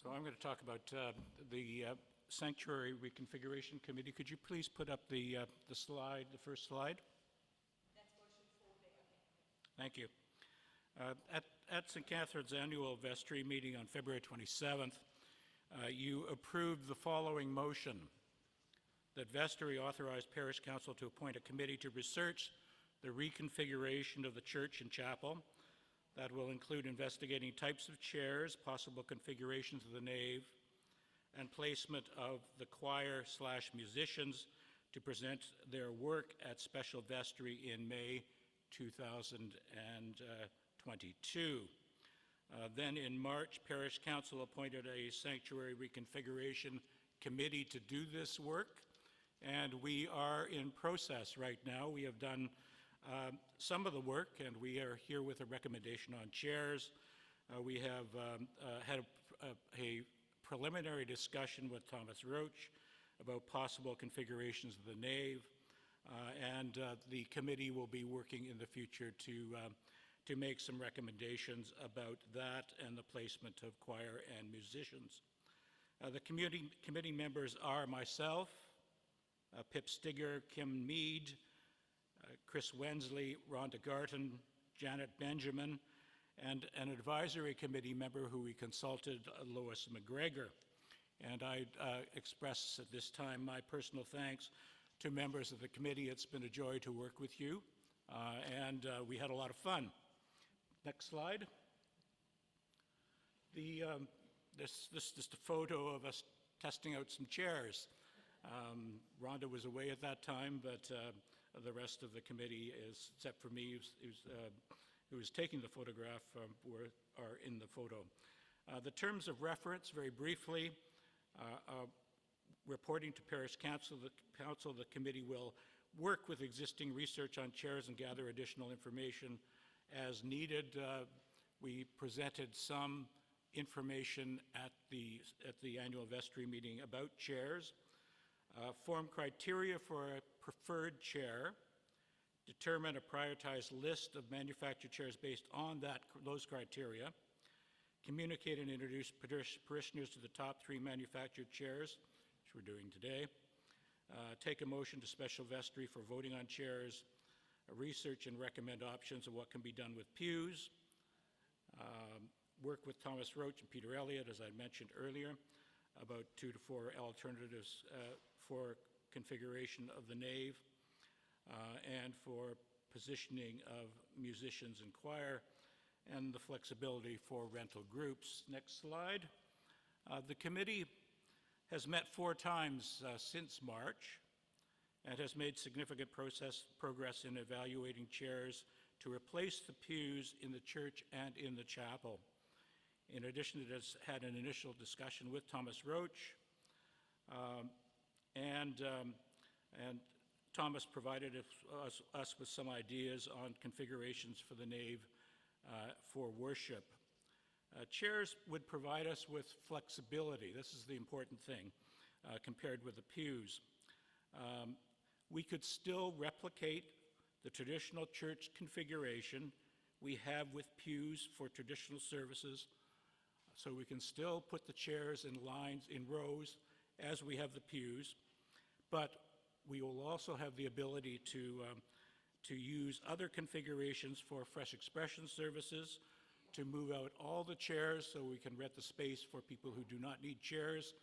So I'm going to talk about the Sanctuary Reconfiguration Committee. Could you please put up the slide, the first slide? That's motion 4 there. Thank you. At St. Catherine's annual vestry meeting on February 27th, you approved the following motion: that vestry authorized Parish Council to appoint a committee to research the reconfiguration of the church and chapel. That will include investigating types of chairs, possible configurations of the nave, and placement of the choir/musicians to present their work at special vestry in May 2022. Then in March, Parish Council appointed a Sanctuary Reconfiguration Committee to do this work, and we are in process right now. We have done some of the work, and we are here with a recommendation on chairs. We have had a preliminary discussion with Thomas Roach about possible configurations of the nave, and the committee will be working in the future to make some recommendations about that and the placement of choir and musicians. The committee members are myself, Pip Stigger, Kim Mead, Chris Wensley, Rhonda Garton, Janet Benjamin, and an advisory committee member who we consulted, Lois McGregor. And I express at this time my personal thanks to members of the committee. It's been a joy to work with you, and we had a lot of fun. Next slide. This is just a photo of us testing out some chairs. Rhonda was away at that time, but the rest of the committee, except for me, who was taking the photograph, are in the photo. The terms of reference, very briefly, reporting to Parish Council, the committee will work with existing research on chairs and gather additional information as needed. We presented some information at the annual vestry meeting about chairs. Form criteria for a preferred chair, determine a prioritized list of manufactured chairs based on those criteria, communicate and introduce parishioners to the top 3 manufactured chairs, which we're doing today, take a motion to special vestry for voting on chairs, research and recommend options of what can be done with pews, work with Thomas Roach and Peter Elliott, as I mentioned earlier, about 2 to 4 alternatives for configuration of the nave and for positioning of musicians and choir, and the flexibility for rental groups. Next slide. The committee has met 4 times since March and has made significant progress in evaluating chairs to replace the pews in the church and in the chapel. In addition, it has had an initial discussion with Thomas Roach, and Thomas provided us with some ideas on configurations for the nave for worship. Chairs would provide us with flexibility. This is the important thing compared with the pews. We could still replicate the traditional church configuration we have with pews for traditional services, so we can still put the chairs in lines, in rows, as we have the pews, but we will also have the ability to use other configurations for fresh expression services, to move out all the chairs so we can rent the space for people who do not need chairs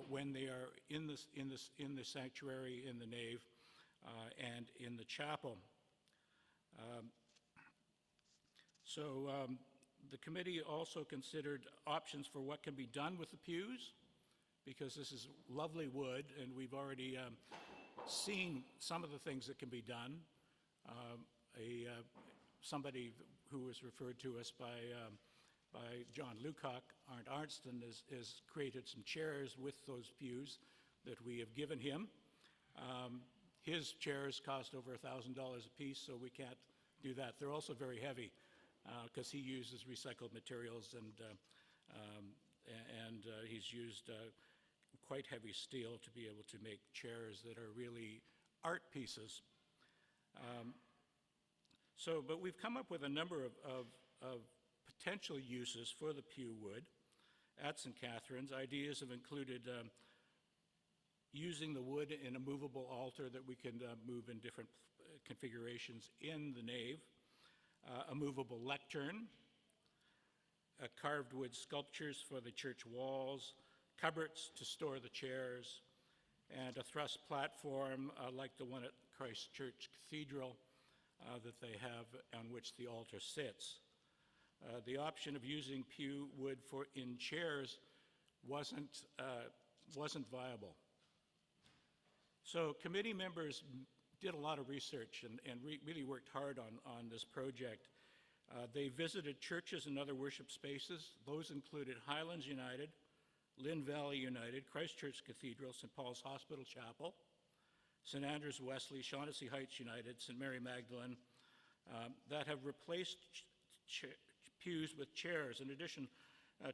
when they are in the sanctuary, in the nave, and in the chapel. The committee also considered options for what can be done with the pews, because this is lovely wood, and we've already seen some of the things that can be done. Somebody who was referred to us by John Lucock, Arndt Arnston, has created some chairs with those pews that we have given him. His chairs cost over $1,000 a piece, so we can't do that. They're also very heavy because he uses recycled materials, and he's used quite heavy steel to be able to make chairs that are really art pieces. But we've come up with a number of potential uses for the pew wood, at St. Catherine's. Ideas have included using the wood in a movable altar that we can move in different configurations in the nave, a movable lectern, carved wood sculptures for the church walls, cupboards to store the chairs, and a thrust platform like the one at Christchurch Cathedral that they have on which the altar sits. The option of using pew wood in chairs wasn't viable. So committee members did a lot of research and really worked hard on this project. They visited churches and other worship spaces. Those included Highlands United, Lynn Valley United, Christchurch Cathedral, St. Paul's Hospital Chapel, St. Andrews Wesley, Shaughnessy Heights United, St. Mary Magdalene, that have replaced pews with chairs. In addition,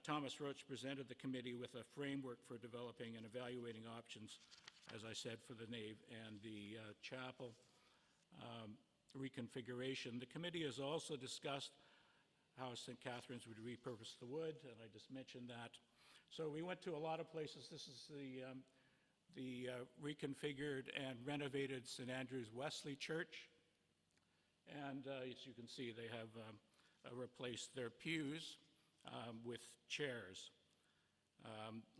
Thomas Roach presented the committee with a framework for developing and evaluating options, as I said, for the nave and the chapel reconfiguration. The committee has also discussed how St. Catherine's would repurpose the wood, and I just mentioned that. So we went to a lot of places. This is the reconfigured and renovated St. Andrews Wesley Church. And as you can see, they have replaced their pews with chairs.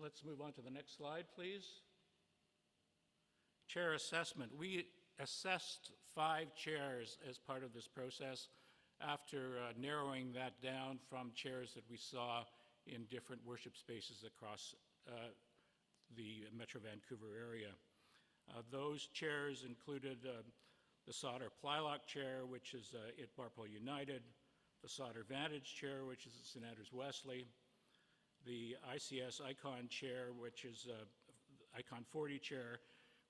Let's move on to the next slide, please. Chair assessment. We assessed 5 chairs as part of this process after narrowing that down from chairs that we saw in different worship spaces across the Metro Vancouver area. Those chairs included the Sauter Plylock chair, which is at Marple United, the Sauter Vantage chair, which is at St. Andrews Wesley, the ICS Icon chair, which is Icon 40 chair,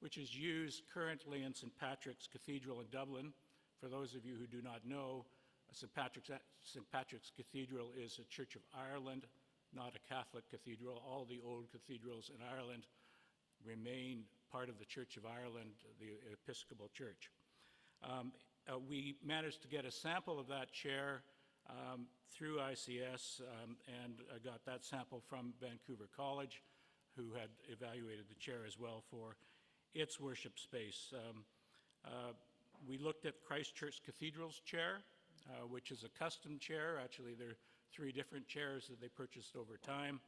which is used currently in St. Patrick's Cathedral in Dublin. For those of you who do not know, St. Patrick's Cathedral is a Church of Ireland, not a Catholic cathedral. All the old cathedrals in Ireland remain part of the Church of Ireland, the Episcopal Church. We managed to get a sample of that chair through ICS and got that sample from Vancouver College, who had evaluated the chair as well for its worship space. We looked at Christchurch Cathedral's chair, which is a custom chair. Actually, there are 3 different chairs that they purchased over time,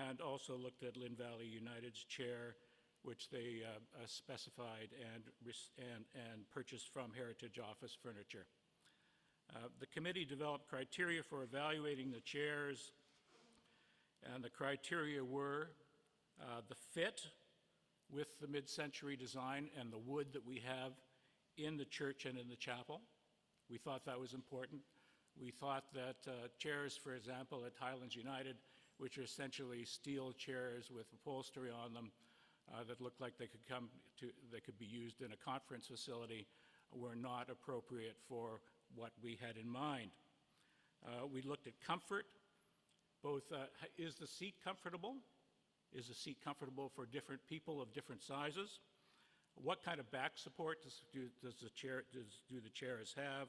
and also looked at Lynn Valley United's chair, which they specified and purchased from Heritage Office Furniture. The committee developed criteria for evaluating the chairs, and the criteria were the fit with the mid-century design and the wood that we have in the church and in the chapel. We thought that was important. We thought that chairs, for example, at Highlands United, which are essentially steel chairs with upholstery on them that looked like they could be used in a conference facility, were not appropriate for what we had in mind. We looked at comfort. Both, is the seat comfortable? Is the seat comfortable for different people of different sizes? What kind of back support do the chairs have?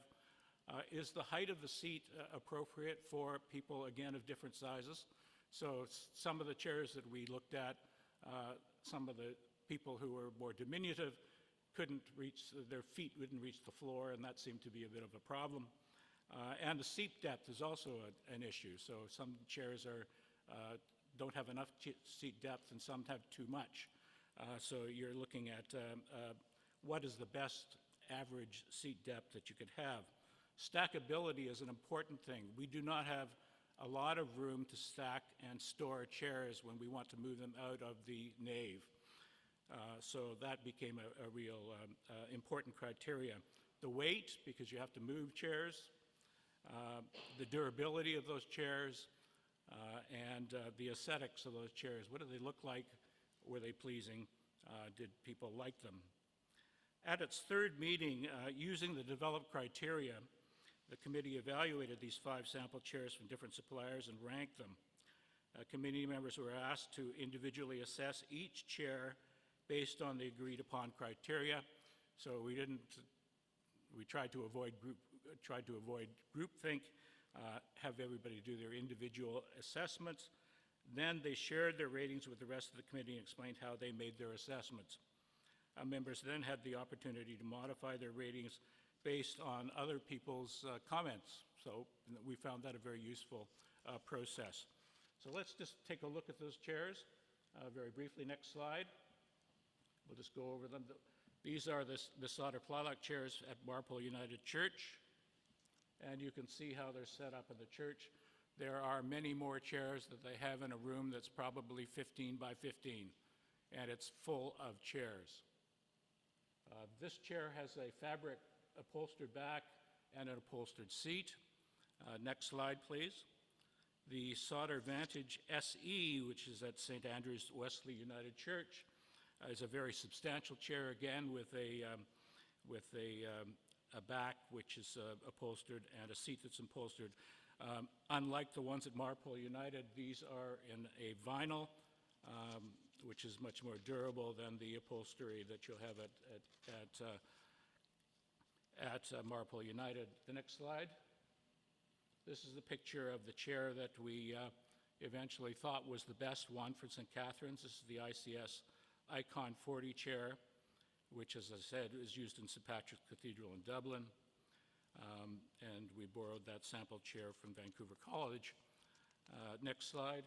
Is the height of the seat appropriate for people, again, of different sizes? So some of the chairs that we looked at, some of the people who were more diminutive couldn't reach, their feet wouldn't reach the floor, and that seemed to be a bit of a problem. And the seat depth is also an issue. So some chairs don't have enough seat depth, and some have too much. So you're looking at what is the best average seat depth that you could have. Stackability is an important thing. We do not have a lot of room to stack and store chairs when we want to move them out of the nave. So that became a real important criteria. The weight, because you have to move chairs, the durability of those chairs, and the aesthetics of those chairs. What do they look like? Were they pleasing? Did people like them? At its 3rd meeting, using the developed criteria, the committee evaluated these 5 sample chairs from different suppliers and ranked them. Committee members were asked to individually assess each chair based on the agreed upon criteria. So we tried to avoid groupthink, have everybody do their individual assessments. Then they shared their ratings with the rest of the committee and explained how they made their assessments. Members then had the opportunity to modify their ratings based on other people's comments. So we found that a very useful process. So let's just take a look at those chairs very briefly. Next slide. We'll just go over them. These are the solder Plylock chairs at Marple United Church. And you can see how they're set up in the church. There are many more chairs that they have in a room that's probably 15 by 15, and it's full of chairs. This chair has a fabric upholstered back and an upholstered seat. Next slide, please. The Solder Vantage SE, which is at St. Andrew's Wesley United Church, is a very substantial chair, again, with a back which is upholstered and a seat that's upholstered. Unlike the ones at Marple United, these are in a vinyl, which is much more durable than the upholstery that you'll have at Marple United. The next slide. This is the picture of the chair that we eventually thought was the best one for St. Catherine's. This is the ICS Icon 40 chair, which, as I said, is used in St. Patrick's Cathedral in Dublin. And we borrowed that sample chair from Vancouver College. Next slide.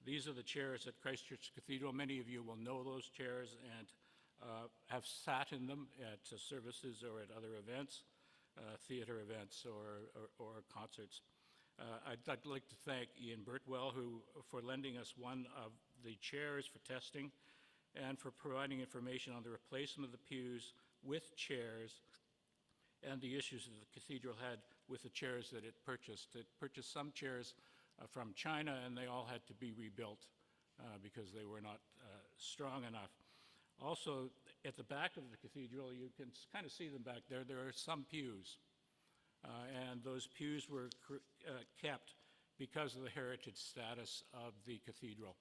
These are the chairs at Christchurch Cathedral. Many of you will know those chairs and have sat in them at services or at other events, theater events or concerts. I'd like to thank Ian Birtwell for lending us one of the chairs for testing and for providing information on the replacement of the pews with chairs and the issues that the cathedral had with the chairs that it purchased. It purchased some chairs from China, and they all had to be rebuilt because they were not strong enough. Also, at the back of the cathedral, you can kind of see them back there, there are some pews. And those pews were kept because of the heritage status of the cathedral.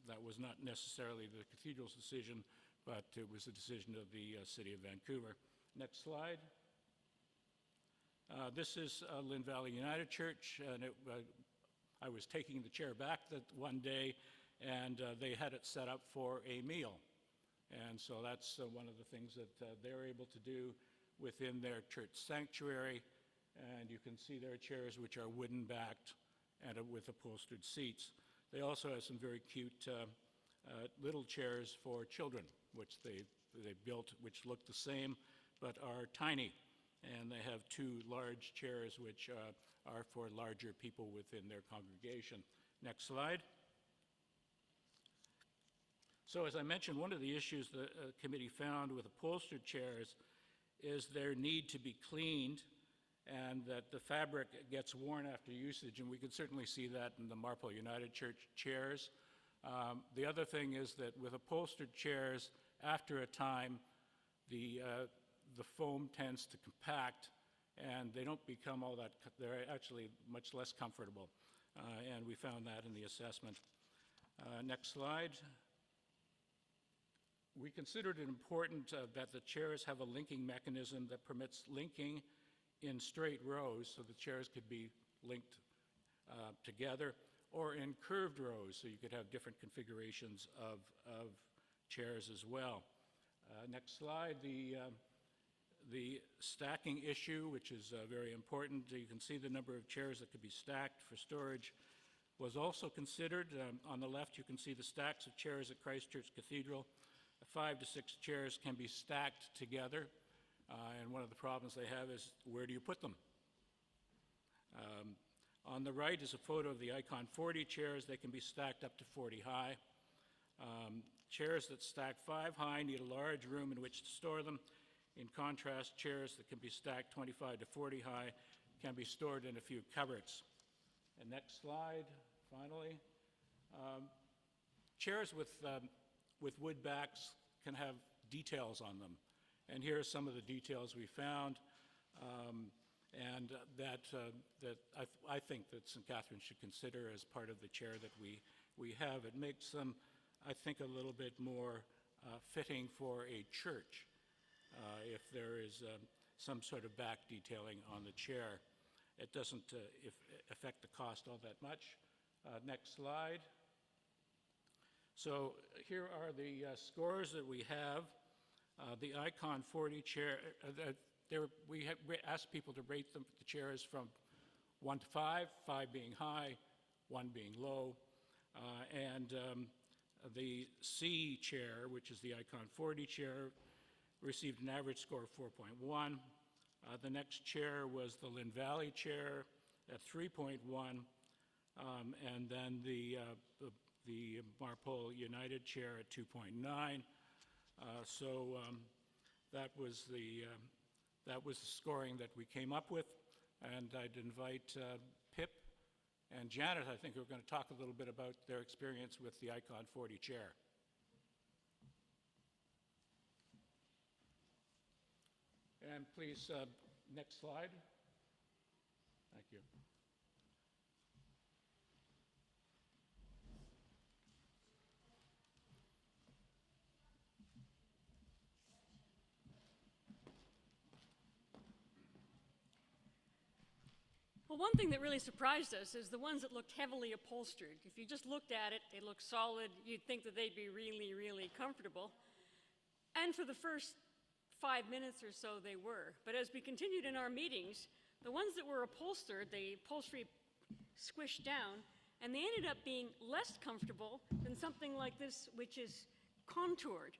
That was not necessarily the cathedral's decision, but it was the decision of the City of Vancouver. Next slide. This is Lynn Valley United Church, and I was taking the chair back one day, and they had it set up for a meal. And so that's one of the things that they're able to do within their church sanctuary. And you can see their chairs, which are wooden-backed and with upholstered seats. They also have some very cute little chairs for children, which they built, which look the same, but are tiny. And they have two large chairs, which are for larger people within their congregation. Next slide. So as I mentioned, one of the issues the committee found with upholstered chairs is their need to be cleaned and that the fabric gets worn after usage, and we can certainly see that in the Marple United Church chairs. The other thing is that with upholstered chairs, after a time, the foam tends to compact, and they don't become all that, they're actually much less comfortable, and we found that in the assessment. Next slide. We considered it important that the chairs have a linking mechanism that permits linking in straight rows, so the chairs could be linked together, or in curved rows, so you could have different configurations of chairs as well. Next slide, the stacking issue, which is very important. You can see the number of chairs that could be stacked for storage was also considered. On the left, you can see the stacks of chairs at Christchurch Cathedral. 5 to 6 chairs can be stacked together, and one of the problems they have is where do you put them? On the right is a photo of the Icon 40 chairs. They can be stacked up to 40 high. Chairs that stack 5 high need a large room in which to store them. In contrast, chairs that can be stacked 25 to 40 high can be stored in a few cupboards. And next slide, finally. Chairs with wood backs can have details on them. And here are some of the details we found, and that I think that St. Catharines should consider as part of the chair that we have. It makes them, I think, a little bit more fitting for a church if there is some sort of back detailing on the chair. it doesn't affect the cost all that much. Next slide. So here are the scores that we have. The Icon 40 chair, we asked people to rate the chairs from 1 to 5, 5 being high, 1 being low. And the C chair, which is the Icon 40 chair, received an average score of 4.1. The next chair was the Lynn Valley chair at 3.1. And then the Marple United chair at 2.9. That was the scoring that we came up with, and I'd invite Pip and Janet, I think, who are going to talk a little bit about their experience with the Icon 40 chair. And please, next slide. Thank you. Well, one thing that really surprised us is the ones that looked heavily upholstered. If you just looked at it, they looked solid. You'd think that they'd be really, really comfortable. And for the first 5 minutes or so, they were. But as we continued in our meetings, the ones that were upholstered, the upholstery squished down, and they ended up being less comfortable than something like this, which is contoured.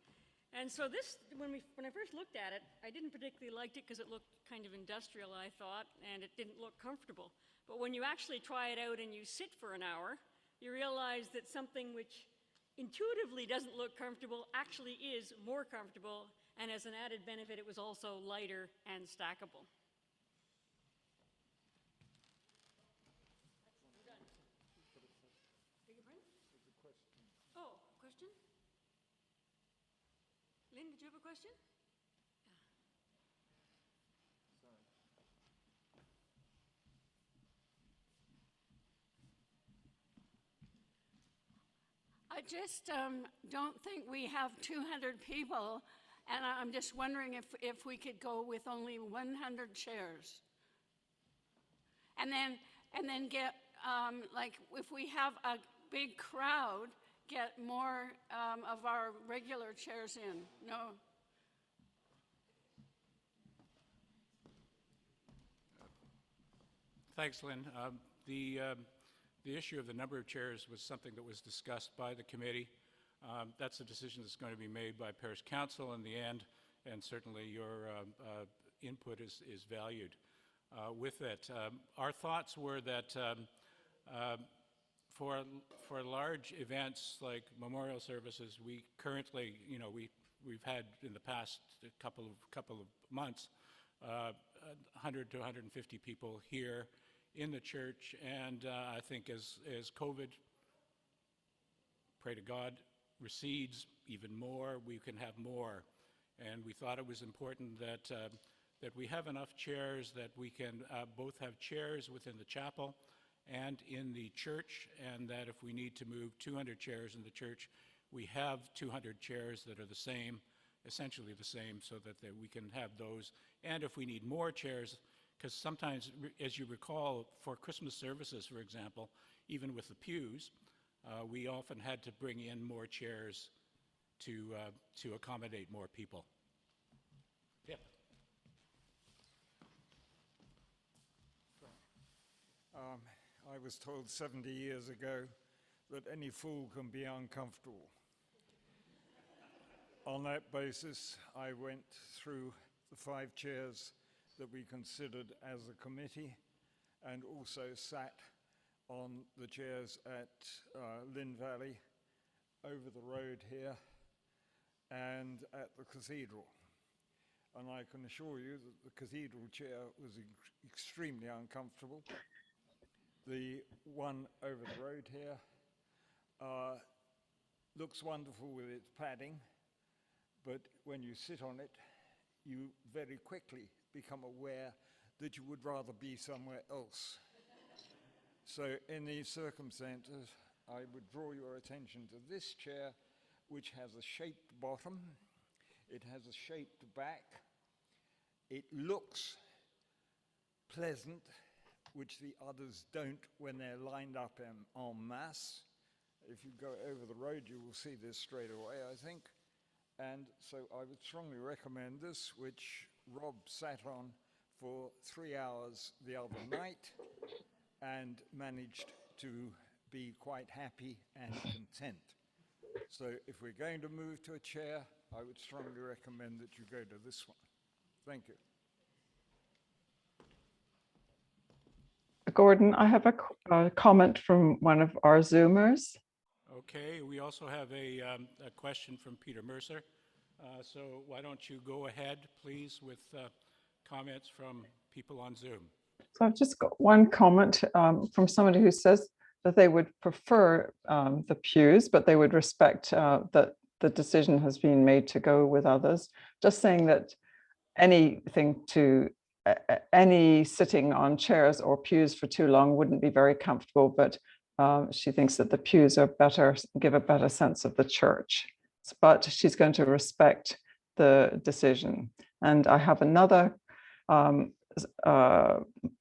And so this, when I first looked at it, I didn't particularly like it because it looked kind of industrial, I thought, and it didn't look comfortable. But when you actually try it out and you sit for an hour, you realize that something which intuitively doesn't look comfortable actually is more comfortable, and as an added benefit, it was also lighter and stackable. Oh, question? Lynn, did you have a question? I just don't think we have 200 people, and I'm just wondering if we could go with only 100 chairs. And then get, like, if we have a big crowd, get more of our regular chairs in. No? Thanks, Lynn. The issue of the number of chairs was something that was discussed by the committee. That's a decision that's going to be made by Parish Council in the end, and certainly your input is valued with it. Our thoughts were that for large events like memorial services, we currently, we've had in the past couple of months 100 to 150 people here in the church, and I think as COVID, pray to God, recedes even more, we can have more. And we thought it was important that we have enough chairs that we can both have chairs within the chapel and in the church, and that if we need to move 200 chairs in the church, we have 200 chairs that are the same, essentially the same, so that we can have those. And if we need more chairs, because sometimes, as you recall, for Christmas services, for example, even with the pews, we often had to bring in more chairs to accommodate more people. Pip. I was told 70 years ago that any fool can be uncomfortable. On that basis, I went through the 5 chairs that we considered as a committee, and also sat on the chairs at Lynn Valley, over the road here, and at the cathedral. And I can assure you that the cathedral chair was extremely uncomfortable. The one over the road here looks wonderful with its padding, but when you sit on it, you very quickly become aware that you would rather be somewhere else. So in these circumstances, I would draw your attention to this chair, which has a shaped bottom, it has a shaped back, it looks pleasant, which the others don't when they're lined up en masse. If you go over the road, you will see this straight away, I think. And so I would strongly recommend this, which Rob sat on for 3 hours the other night and managed to be quite happy and content. So if we're going to move to a chair, I would strongly recommend that you go to this one. Thank you. Gordon, I have a comment from one of our Zoomers. Okay, we also have a question from Peter Mercer. So why don't you go ahead, please, with comments from people on Zoom. So I've just got one comment from somebody who says that they would prefer the pews, but they would respect that the decision has been made to go with others. Just saying that any sitting on chairs or pews for too long wouldn't be very comfortable, but she thinks that the pews are better, give a better sense of the church. But she's going to respect the decision. And I have another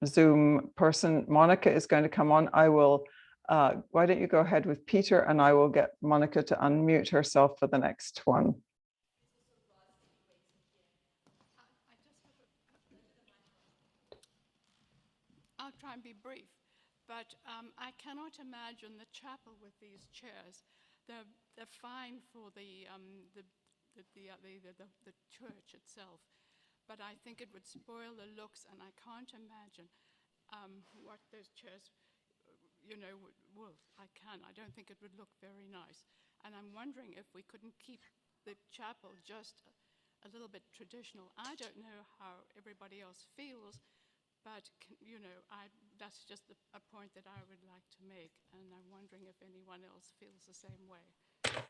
Zoom person. Monica is going to come on. I will, why don't you go ahead with Peter, and I will get Monica to unmute herself for the next one. I'll try and be brief, but I cannot imagine the chapel with these chairs. They're fine for the church itself, but I think it would spoil the looks, and I can't imagine what those chairs, I don't think it would look very nice. And I'm wondering if we couldn't keep the chapel just a little bit traditional. I don't know how everybody else feels, but, that's just a point that I would like to make, and I'm wondering if anyone else feels the same way. Thank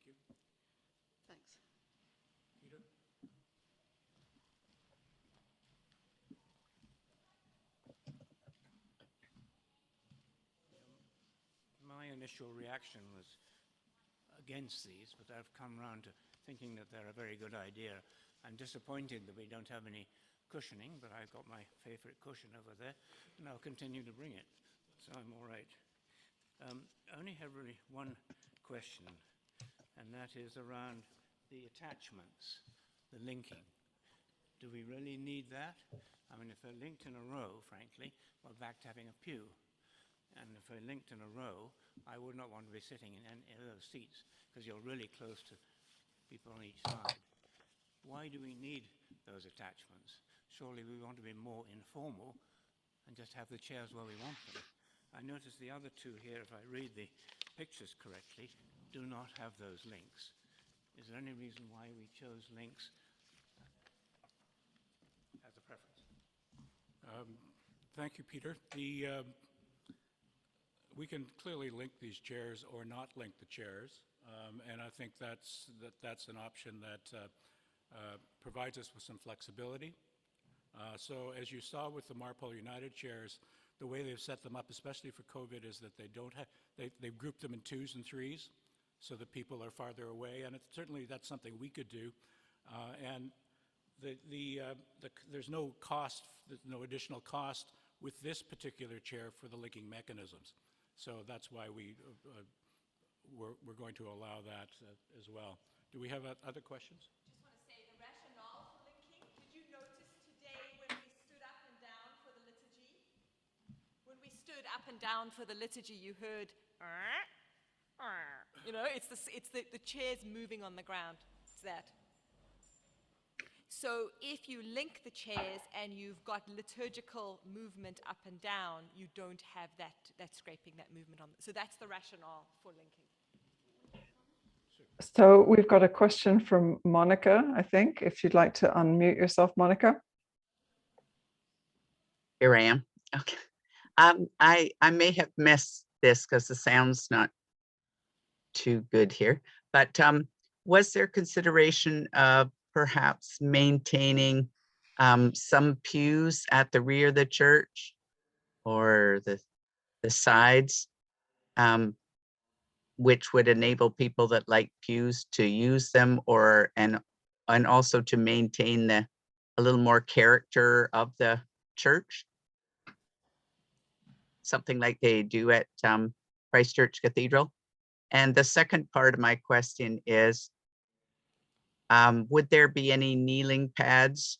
you. Thanks. Peter? My initial reaction was against these, but I've come around to thinking that they're a very good idea. I'm disappointed that we don't have any cushioning, but I've got my favorite cushion over there, and I'll continue to bring it, so I'm all right. I only have really one question, and that is around the attachments, the linking. Do we really need that? I mean, if they're linked in a row, frankly, we're back to having a pew. And if they're linked in a row, I would not want to be sitting in any of those seats, because you're really close to people on each side. Why do we need those attachments? Surely we want to be more informal and just have the chairs where we want them. I notice the other two here, if I read the pictures correctly, do not have those links. Is there any reason why we chose links as a preference? Thank you, Peter. We can clearly link these chairs or not link the chairs, and I think that's an option that provides us with some flexibility. So as you saw with the Marple United chairs, the way they've set them up, especially for COVID, is that they've grouped them in 2s and 3s so that people are farther away, and certainly that's something we could do. And there's no cost, no additional cost with this particular chair for the linking mechanisms. So that's why we're going to allow that as well. Do we have other questions? Just want to say the rationale for linking. Did you notice today when we stood up and down for the liturgy? When we stood up and down for the liturgy, you heard, it's the chairs moving on the ground. It's that. So if you link the chairs and you've got liturgical movement up and down, you don't have that scraping, that movement on. So that's the rationale for linking. So we've got a question from Monica, I think, if you'd like to unmute yourself, Monica. Here I am. Okay. I may have missed this because the sound's not too good here, but was there consideration of perhaps maintaining some pews at the rear of the church or the sides, which would enable people that like pews to use them, and also to maintain a little more character of the church? Something like they do at Christchurch Cathedral. And the second part of my question is, would there be any kneeling pads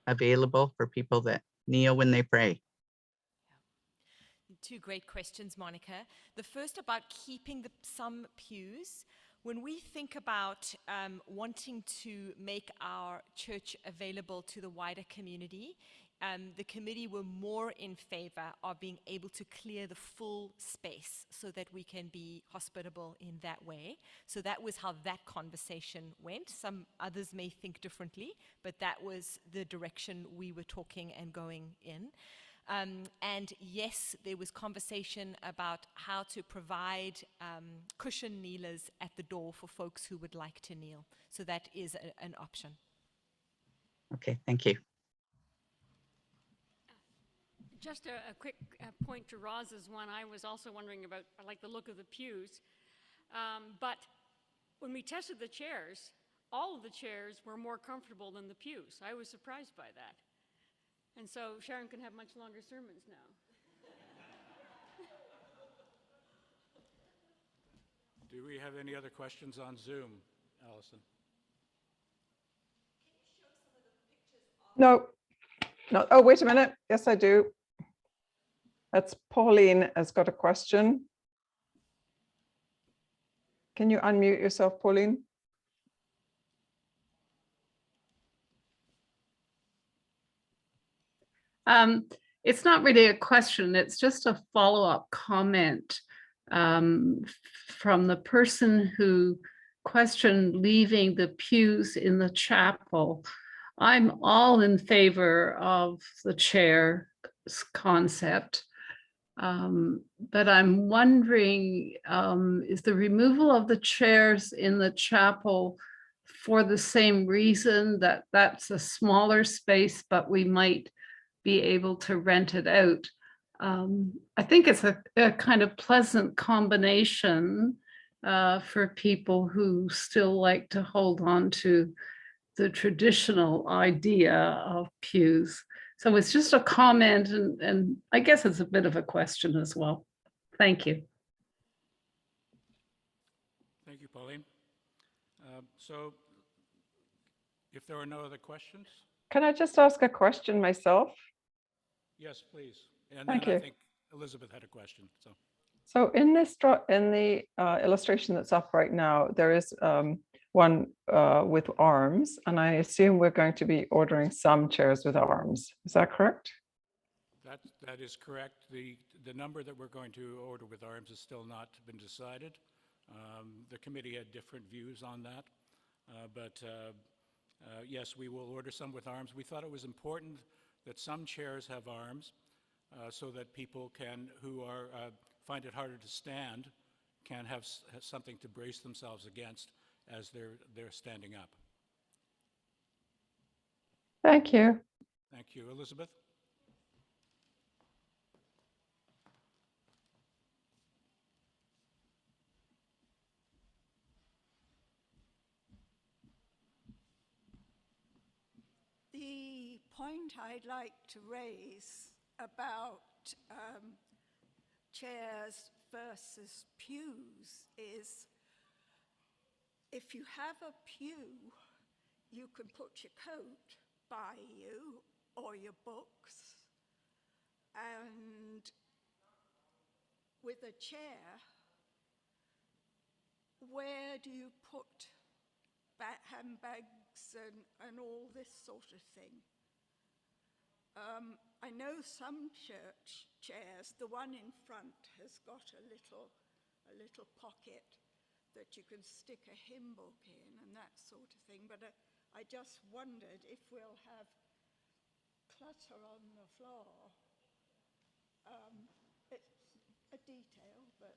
available for people that kneel when they pray? Two great questions, Monica. The first about keeping some pews. When we think about wanting to make our church available to the wider community, the committee were more in favor of being able to clear the full space so that we can be hospitable in that way. So that was how that conversation went. Some others may think differently, but that was the direction we were talking and going in. And yes, there was conversation about how to provide cushion kneelers at the door for folks who would like to kneel. So that is an option. Okay, thank you. Just a quick point to Roz's one. I was also wondering about, I like the look of the pews. But when we tested the chairs, all of the chairs were more comfortable than the pews. I was surprised by that. And so Sharon can have much longer sermons now. Do we have any other questions on Zoom, Allison? No, no. Oh, wait a minute. Yes, I do. That's Pauline has got a question. Can you unmute yourself, Pauline? It's not really a question, it's just a follow-up comment from the person who questioned leaving the pews in the chapel. I'm all in favor of the chair concept, but I'm wondering, is the removal of the chairs in the chapel for the same reason that that's a smaller space, but we might be able to rent it out? I think it's a kind of pleasant combination for people who still like to hold on to the traditional idea of pews. So it's just a comment, and I guess it's a bit of a question as well. Thank you. Thank you, Pauline. So if there are no other questions, Can I just ask a question myself? yes, please. And Thank then I you. think Elizabeth had a question. So in this in the illustration that's up right now, there is one with arms, and I assume we're going to be ordering some chairs with arms. Is that correct? That is correct. The number that we're going to order with arms has still not been decided. The committee had different views on that, but yes, we will order some with arms. We thought it was important that some chairs have arms so that people who find it harder to stand can have something to brace themselves against as they're standing up. Thank you. Thank you. Elizabeth? The point I'd like to raise about chairs versus pews is, if you have a pew, you can put your coat by you or your books, and with a chair, where do you put handbags and all this sort of thing? I know some church chairs, the one in front has got a little pocket that you can stick a hymn book in and that sort of thing, but I just wondered if we'll have clutter on the floor. It's a detail, but...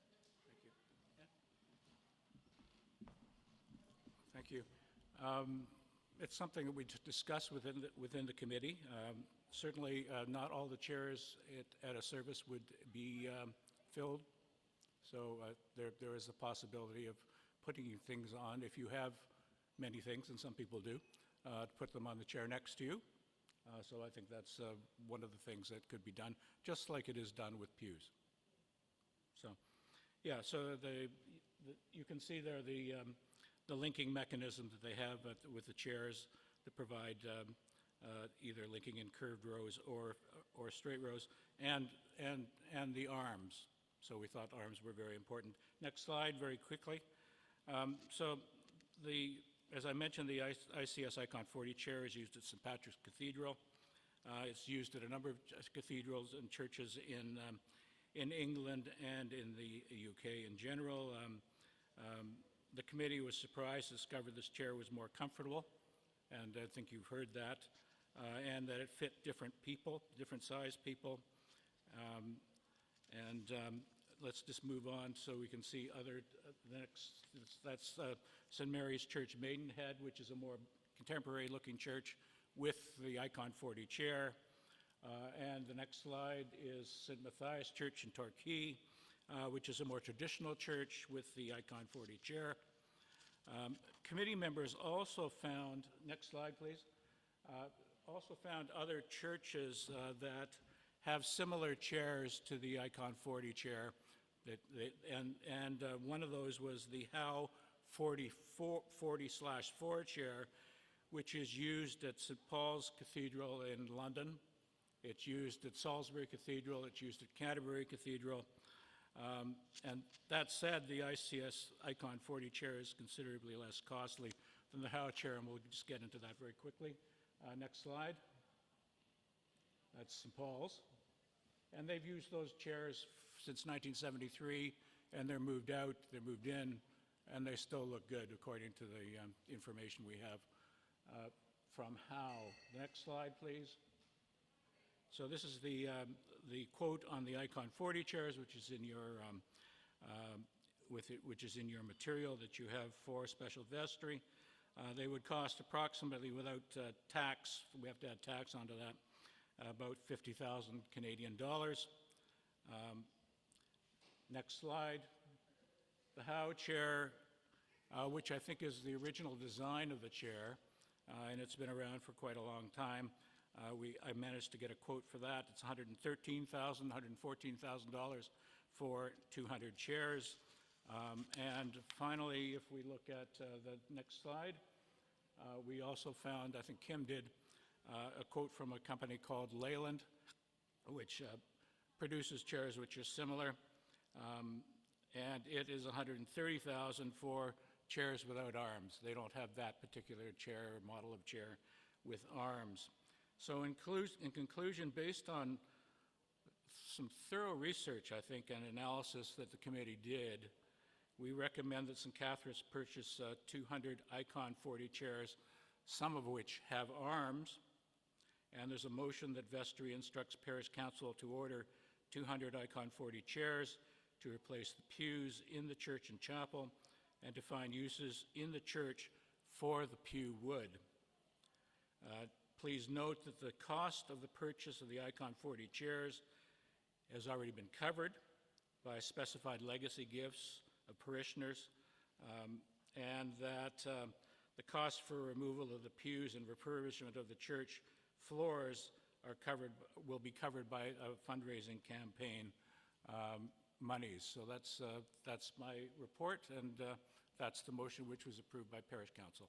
Thank you. It's something that we discuss within the committee. Certainly, not all the chairs at a service would be filled, so there is a possibility of putting things on if you have many things, and some people do. to put them on the chair next to you. So I think that's one of the things that could be done, just like it is done with pews. So, yeah, so you can see there the linking mechanism that they have with the chairs that provide either linking in curved rows or straight rows, and the arms. So we thought arms were very important. Next slide, very quickly. As I mentioned, the ICS Icon 40 chair is used at St. Patrick's Cathedral. It's used at a number of cathedrals and churches in England and in the UK in general. The committee was surprised to discover this chair was more comfortable, and I think you've heard that, and that it fit different people, different size people. Let's just move on so we can see that's St. Mary's Church Maidenhead, which is a more contemporary looking church with the Icon 40 chair. And the next slide is St. Matthias Church in Torquay, which is a more traditional church with the Icon 40 chair. Committee members also found, next slide please, also found other churches that have similar chairs to the Icon 40 chair. One of those was the Howe 40/4 chair, which is used at St. Paul's Cathedral in London. It's used at Salisbury Cathedral. It's used at Canterbury Cathedral. And that said, the ICS Icon 40 chair is considerably less costly than the Howe chair, and we'll just get into that very quickly. Next slide. That's St. Paul's. And they've used those chairs since 1973, and they're moved out, they're moved in, and they still look good according to the information we have from Howe. Next slide, please. So this is the quote on the Icon 40 chairs, which is in your which is in your material that you have for special vestry. They would cost approximately, without tax, we have to add tax onto that, about 50,000 Canadian dollars. Next slide. The Howe chair, which I think is the original design of the chair, and it's been around for quite a long time. I managed to get a quote for that. It's $113,000, $114,000 for 200 chairs. And finally, if we look at the next slide, we also found, I think Kim did, a quote from a company called Leyland, which produces chairs which are similar. And it is $130,000 for chairs without arms. They don't have that particular chair or model of chair with arms. So in conclusion, based on some thorough research, I think, and analysis that the committee did, we recommend that St. Catherine's purchase 200 Icon 40 chairs, some of which have arms. And there's a motion that vestry instructs parish council to order 200 Icon 40 chairs to replace the pews in the church and chapel, and to find uses in the church for the pew wood. Please note that the cost of the purchase of the Icon 40 chairs has already been covered by specified legacy gifts of parishioners, and that the cost for removal of the pews and refurbishment of the church floors will be covered by a fundraising campaign monies. So that's my report, and that's the motion which was approved by Parish Council.